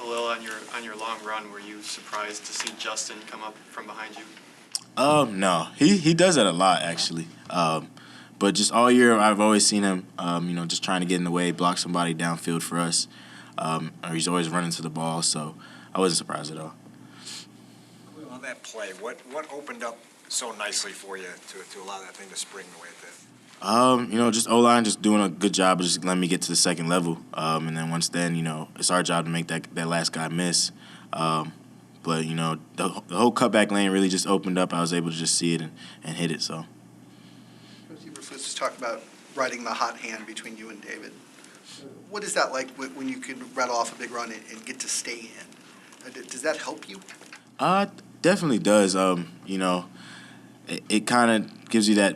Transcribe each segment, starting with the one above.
Khalil, on your long run, were you surprised to see Justin come up from behind you? No, he does that a lot actually. But just all year, I've always seen him, just trying to get in the way, block somebody downfield for us. Or he's always running to the ball, so I wasn't surprised at all. On that play, what opened up so nicely for you to allow that thing to spring the way it did? Just O-line just doing a good job of just letting me get to the second level. And then once then, it's our job to make that last guy miss. But, the whole cutback lane really just opened up. I was able to just see it and hit it, so. You were supposed to talk about riding the hot hand between you and David. What is that like when you can rattle off a big run and get to stay in? Does that help you? Definitely does. It kind of gives you a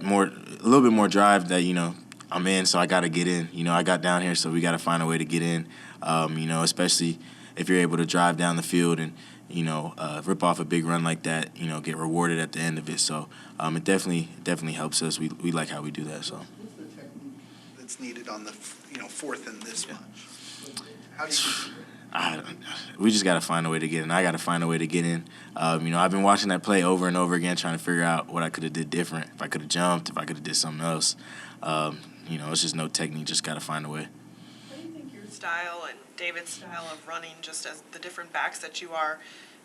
little bit more drive that, I'm in, so I got to get in. I got down here, so we got to find a way to get in, especially if you're able to drive down the field and, rip off a big run like that, get rewarded at the end of it. So it definitely helps us. We like how we do that. So. What's the technique that's needed on the, fourth and this much? How do you we just got to find a way to get in. I got to find a way to get in. I've been watching that play over and over again, trying to figure out what I could have did different. If I could have jumped, if I could have did something else. It's just no technique. Just got to find a way. How do you think your style and David's style of running, just as the different backs that you are,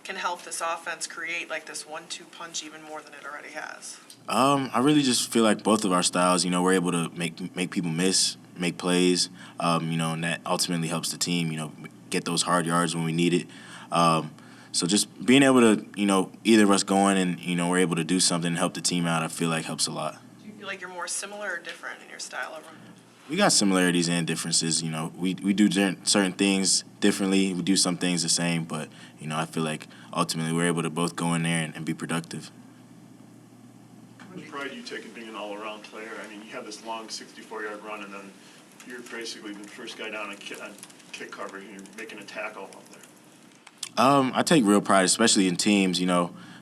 can help this offense create like this 1-2 punch even more than it already has? I really just feel like both of our styles, we're able to make people miss, make plays, and that ultimately helps the team, get those hard yards when we need it. So just being able to, either of us going and, we're able to do something and help the team out, I feel like helps a lot. Do you feel like you're more similar or different in your style of running? We got similarities and differences. We do certain things differently. We do some things the same, but, I feel like ultimately we're able to both go in there and be productive. How much pride do you take in being an all-around player? I mean, you have this long 64-yard run, and then you're basically the first guy down on kick coverage, and you're making a tackle up there. I take real pride, especially in teams.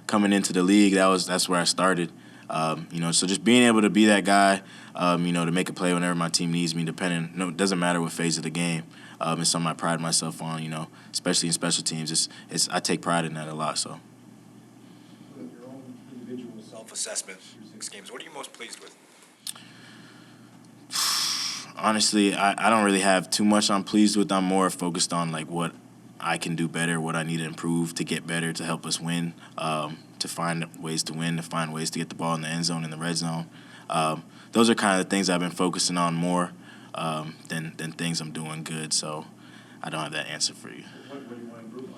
Coming into the league, that's where I started. So just being able to be that guy, to make a play whenever my team needs me, it doesn't matter what phase of the game. It's something I pride myself on, especially in special teams. I take pride in that a lot, so. Your own individual self-assessment through 6 games, what are you most pleased with? Honestly, I don't really have too much I'm pleased with. I'm more focused on, what I can do better, what I need to improve to get better, to help us win, to find ways to win, to find ways to get the ball in the end zone, in the red zone. Those are kind of the things I've been focusing on more than things I'm doing good. So I don't have that answer for you. What do you want to improve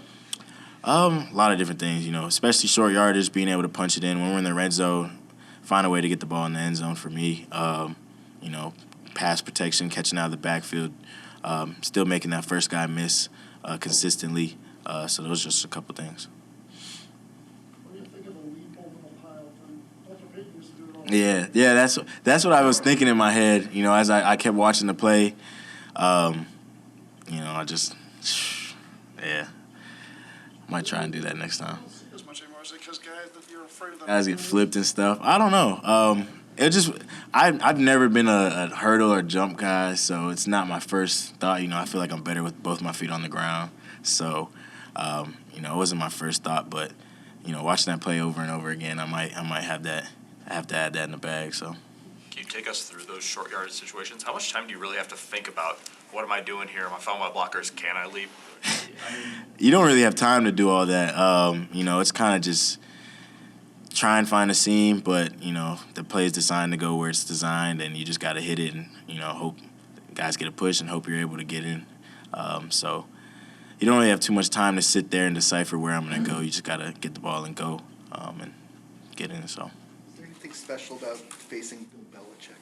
on? A lot of different things, especially short yardage, being able to punch it in when we're in the red zone, find a way to get the ball in the end zone for me. Pass protection, catching out of the backfield, still making that first guy miss consistently. So those are just a couple things. Yeah, that's what I was thinking in my head. As I kept watching the play, I just, I might try and do that next time. As much anymore, is it because guys that you're afraid of them? Guys get flipped and stuff. I don't know. I've never been a hurdle or jump guy, so it's not my first thought. I feel like I'm better with both my feet on the ground. So, it wasn't my first thought, but, watching that play over and over again, I might have that. I have to add that in the bag. So. Can you take us through those short yardage situations? How much time do you really have to think about what am I doing here? Am I following my blockers? Can I leap? You don't really have time to do all that. It's kind of just try and find a seam, but, the play is designed to go where it's designed, and you just got to hit it and, hope guys get a push and hope you're able to get in. So you don't really have too much time to sit there and decipher where I'm going to go. You just got to get the ball and go and get in. So. Is there anything special about facing Bill Belichick?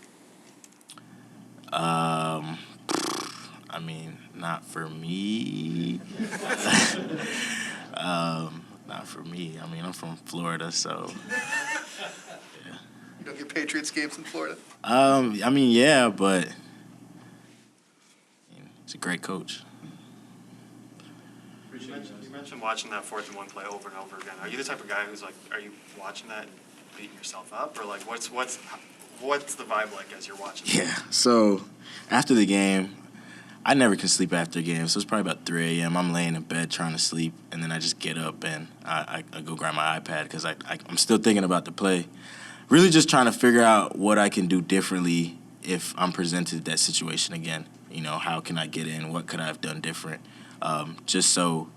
Not for me. Not for me. I'm from Florida, so. Yeah. You don't get Patriots games in Florida? Yeah, but he's a great coach. You mentioned watching that 4th and 1 play over and over again. Are you the type of guy who's are you watching that and beating yourself up, or what's the vibe like as you're watching? Yeah. So after the game, I never can sleep after a game, so it's probably about 3 a.m. I'm laying in bed trying to sleep, and then I just get up and I go grab my iPad because I'm still thinking about the play. Really just trying to figure out what I can do differently if I'm presented that situation again. You know, how can I get in? What could I have done different? Just so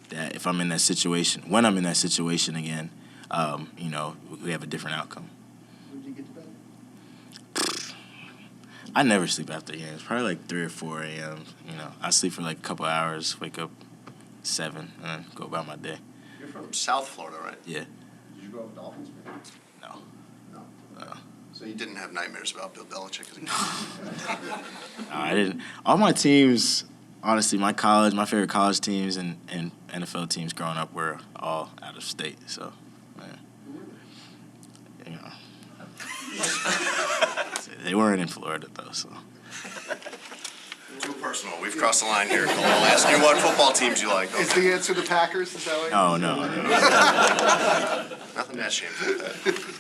that if I'm in that situation, when I'm in that situation again, you know, we have a different outcome. When do you get to bed? I never sleep after games. Probably like 3 or 4 a.m. You know, I sleep for like a couple hours, wake up 7, and then go about my day. You're from South Florida, right? Yeah. Did you grow up a Dolphins fan? No. No. So you didn't have nightmares about Bill Belichick as a kid? No, I didn't. All my teams, honestly, my favorite college teams and NFL teams growing up were all out of state. So, you know. They weren't in Florida, though, so. Too personal. We've crossed the line here. I'll ask you what football teams you like. Is the answer the Packers? Is that what? Oh, no. Nothing that shameful with that.